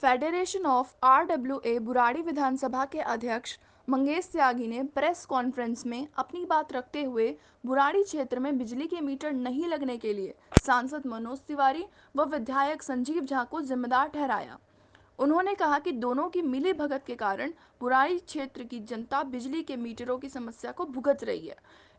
Federation of RWA Burari विधानसभा के अध्यक्ष मंगेश त्यागी ने प्रेस कॉन्फ्रेंस में अपनी बात रखते हुए बुराड़ी क्षेत्र में बिजली के मीटर नहीं लगने के लिए सांसद मनोज तिवारी व विधायक संजीव झा को जिम्मेदार ठहराया। उन्होंने कहा कि दोनों की मिलीभगत के कारण बुराड़ी क्षेत्र की जनता बिजली के मीटरों की समस्या को भुगत रही है।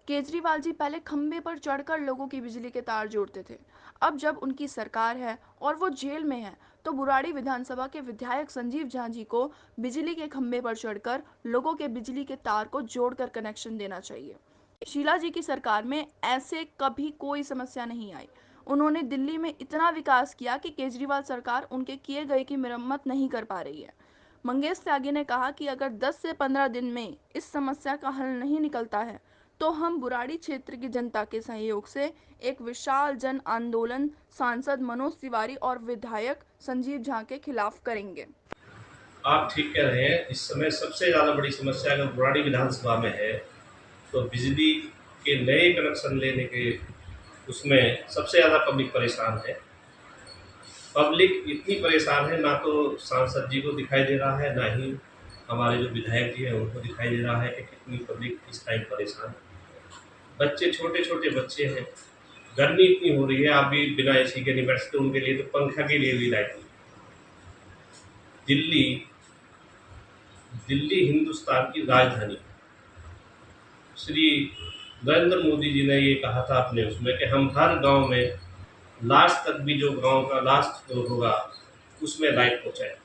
केजरीवाल जी पहले खंबे पर चढ़कर लोगों की बिजली के तार जोड़ते थे। अब जब उनकी सरकार है और वो जेल में है, तो बुराड़ी विधानसभा के विधायक संजीव झा जी को बिजली के खंबे पर चढ़कर लोगों के बिजली के तार को जोड़कर कनेक्शन देना चाहिए। शीला जी की सरकार में ऐसे कभी कोई समस्या नहीं आई। उन्होंने दिल्ली में इतना विकास किया कि केजरीवाल सरकार उनके किए गए की मरम्मत नहीं कर पा रही है। मंगेश त्यागी ने कहा कि अगर 10 से 15 दिन में इस समस्या का हल नहीं निकलता है, तो हम बुराड़ी क्षेत्र की जनता के सहयोग से एक विशाल जन आंदोलन सांसद मनोज तिवारी और विधायक संजीव झा के खिलाफ करेंगे। आप ठीक कह रहे हैं। इस समय सबसे ज़्यादा बड़ी समस्या अगर बुराड़ी विधानसभा में है तो बिजली के नए कनेक्शन लेने के उसमें सबसे ज़्यादा पब्लिक परेशान है। पब्लिक इतनी परेशान है, ना तो सांसद जी को दिखाई दे रहा है, ना ही हमारे जो विधायक जी हैं उनको दिखाई दे रहा है कि कितनी पब्लिक इस टाइम परेशान है। बच्चे, छोटे छोटे बच्चे हैं, गर्मी इतनी हो रही है, आप भी बिना एसी के नहीं बैठ सकते। उनके लिए तो पंखा के लिए भी लाइट नहीं। दिल्ली दिल्ली हिंदुस्तान की राजधानी। श्री नरेंद्र मोदी जी ने ये कहा था अपने उसमें कि हम हर गांव में लास्ट तक भी जो गांव का लास्ट फ्लोर होगा उसमें लाइट पहुंचाए।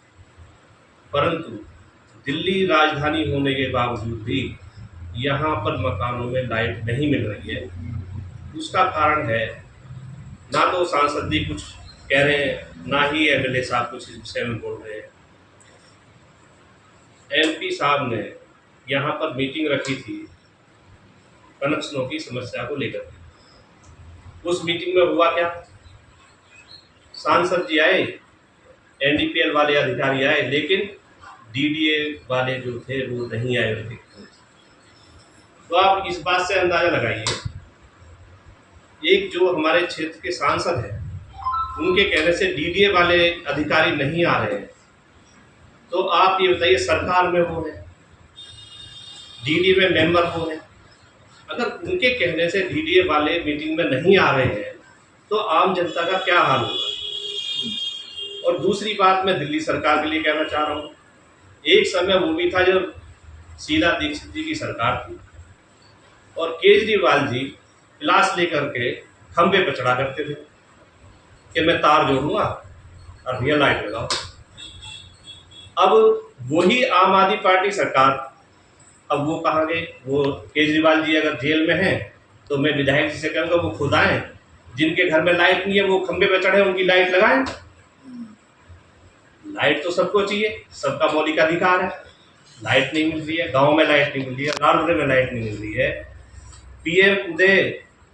परंतु दिल्ली राजधानी होने के बावजूद भी यहाँ पर मकानों में लाइट नहीं मिल रही है। उसका कारण है, ना तो सांसद जी कुछ कह रहे हैं, ना ही एमएलए साहब कुछ इस विषय में बोल रहे हैं। एमपी साहब ने यहाँ पर मीटिंग रखी थी कनेक्शनों की समस्या को लेकर। उस मीटिंग में हुआ क्या? सांसद जी आए, एनडीपीएल वाले अधिकारी आए, लेकिन डीडीए वाले जो थे वो नहीं आए उनके। तो आप इस बात से अंदाजा लगाइए, एक जो हमारे क्षेत्र के सांसद हैं उनके कहने से डीडीए वाले अधिकारी नहीं आ रहे हैं, तो आप ये बताइए सरकार में वो है, डीडीए में मेंबर वो है, अगर उनके कहने से डीडीए वाले मीटिंग में नहीं आ रहे हैं तो आम जनता का क्या हाल होगा। और दूसरी बात मैं दिल्ली सरकार के लिए कहना चाह रहा हूँ, एक समय वो भी था जब शीला दीक्षित जी की सरकार थी और केजरीवाल जी क्लास लेकर के खंबे पर चढ़ा करते थे कि मैं तार जोड़ूंगा और भैया लाइट लगाओ। अब वही आम आदमी पार्टी सरकार, अब वो कहाँ गए? वो केजरीवाल जी अगर जेल में हैं तो मैं विधायक जी से कहूँगा वो खुद आए, जिनके घर में लाइट नहीं है वो खंबे पे चढ़े, उनकी लाइट लगाएं। लाइट तो सबको चाहिए, सबका मौलिक अधिकार है। लाइट नहीं मिल रही है, गांव में लाइट नहीं मिल रही है, राजगढ़ में लाइट नहीं मिल रही है। पीएम उदय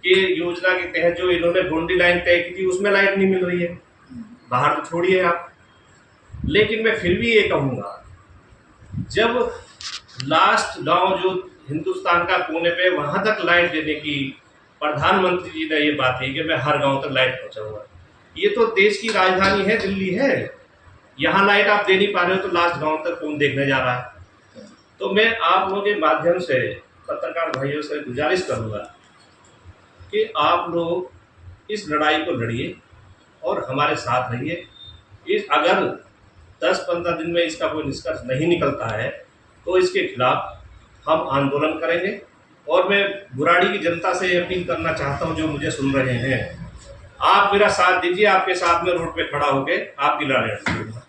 के योजना के तहत जो इन्होंने बाउंड्री लाइन तय की थी उसमें लाइट नहीं मिल रही है, बाहर तो छोड़िए आप। लेकिन मैं फिर भी ये कहूँगा, जब लास्ट गांव जो हिंदुस्तान का कोने पे वहां तक लाइट देने की प्रधानमंत्री जी ने ये बात की कि मैं हर गांव तक लाइट पहुंचाऊंगा, ये तो देश की राजधानी है, दिल्ली है, यहाँ लाइट आप दे नहीं पा रहे हो तो लास्ट गांव तक कौन देखने जा रहा है। तो मैं आप लोगों के माध्यम से पत्रकार भाइयों से गुजारिश करूंगा कि आप लोग इस लड़ाई को लड़िए और हमारे साथ रहिए। इस अगर 10-15 दिन में इसका कोई निष्कर्ष नहीं निकलता है तो इसके खिलाफ हम आंदोलन करेंगे। और मैं बुराड़ी की जनता से अपील करना चाहता हूं, जो मुझे सुन रहे हैं, आप मेरा साथ दीजिए, आपके साथ में रोड पे खड़ा होकर आपकी लड़ाई लड़ूंगा।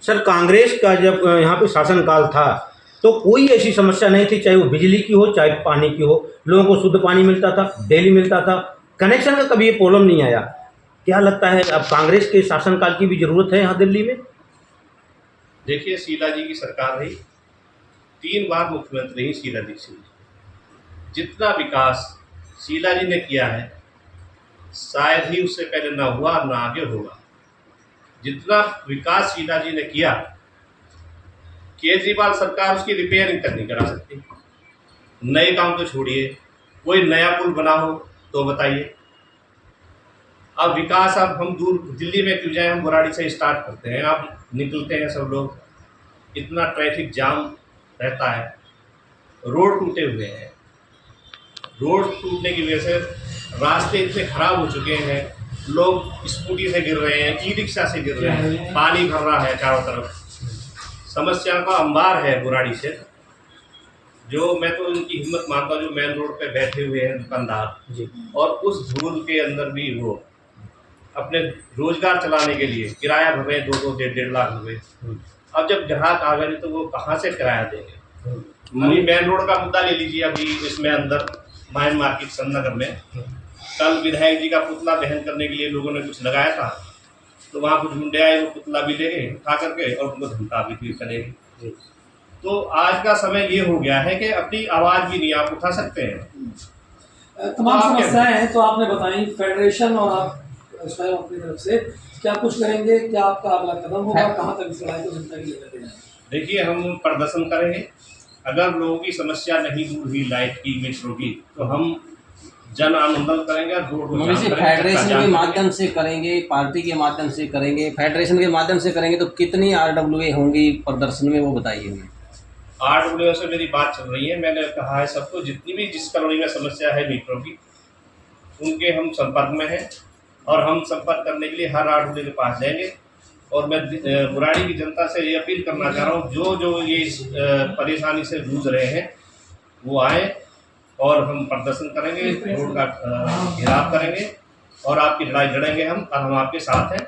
सर, कांग्रेस का जब यहाँ पे शासनकाल था तो कोई ऐसी समस्या नहीं थी, चाहे वो बिजली की हो चाहे पानी की हो। लोगों को शुद्ध पानी मिलता था, डेली मिलता था, कनेक्शन का कभी ये प्रॉब्लम नहीं आया। क्या लगता है अब कांग्रेस के शासनकाल की भी जरूरत है यहाँ दिल्ली में? देखिए, शीला जी की सरकार रही, 3 बार मुख्यमंत्री रही शीला दीक्षित जी। जितना विकास शीला जी ने किया है शायद ही उससे पहले ना हुआ और ना आगे होगा। जितना विकास शीला जी ने किया, केजरीवाल सरकार उसकी रिपेयरिंग तक नहीं करा सकती। नए काम तो छोड़िए, कोई नया पुल बना हो तो बताइए। अब विकास, अब हम दूर दिल्ली में क्यों जाएं, हम बुराड़ी से स्टार्ट करते हैं। अब निकलते हैं सब लोग, इतना ट्रैफिक जाम रहता है, रोड टूटे हुए हैं। रोड टूटने की वजह से रास्ते इतने खराब हो चुके हैं, लोग स्कूटी से गिर रहे हैं, ई रिक्शा से गिर रहे हैं, पानी भर रहा है चारों तरफ। समस्या का अंबार है बुराड़ी से। जो मैं तो उनकी हिम्मत मानता हूँ जो मेन रोड पे बैठे हुए हैं दुकानदार, जी और उस धूल के अंदर भी वो अपने रोजगार चलाने के लिए किराया भर रहे हैं 2-2 1.5 लाख रुपए। अब जब ग्राहक आ गए तो वो कहाँ से किराया देंगे। अभी मेन रोड का मुद्दा ले लीजिए, अभी इसमें अंदर माइन मार्केट सन्नगर में कल विधायक जी का पुतला दहन करने के लिए लोगों ने कुछ लगाया था, तो वहाँ कुछ गुंडे आए, वो पुतला भी ले गए उठा करके और उनको धमका भी करेंगे। तो आज का समय ये हो गया है कि अपनी आवाज़ भी नहीं आप उठा सकते हैं। तमाम तो आप क्या समस्याएं हैं तो आपने बताई, फेडरेशन और आप स्वयं अपनी तरफ से क्या कुछ करेंगे, क्या आपका अगला कदम होगा, कहाँ तक इस लड़ाई को जनता की लेकर के जाएंगे? देखिए, हम प्रदर्शन करेंगे। अगर लोगों की समस्या नहीं दूर हुई लाइट की, मेट्रो की, तो हम जन आंदोलन करेंगे और रोड को जाम मगर करेंगे, फेडरेशन जाम के करेंगे। माध्यम से करेंगे, पार्टी के माध्यम से करेंगे, फेडरेशन के माध्यम से करेंगे तो कितनी RWA होंगी प्रदर्शन में, वो बताइए हमें। RWA से मेरी बात चल रही है, मैंने कहा है सबको, जितनी भी जिस कॉलोनी में समस्या है मेट्रो की, उनके हम संपर्क में हैं और हम संपर्क करने के लिए हर RWA के पास जाएंगे। और मैं बुराड़ी की जनता से ये अपील करना चाह रहा हूँ, जो ये इस परेशानी से जूझ रहे हैं वो आए और हम प्रदर्शन करेंगे, रोड का घेराव करेंगे और आपकी लड़ाई लड़ेंगे हम, और हम आपके साथ हैं।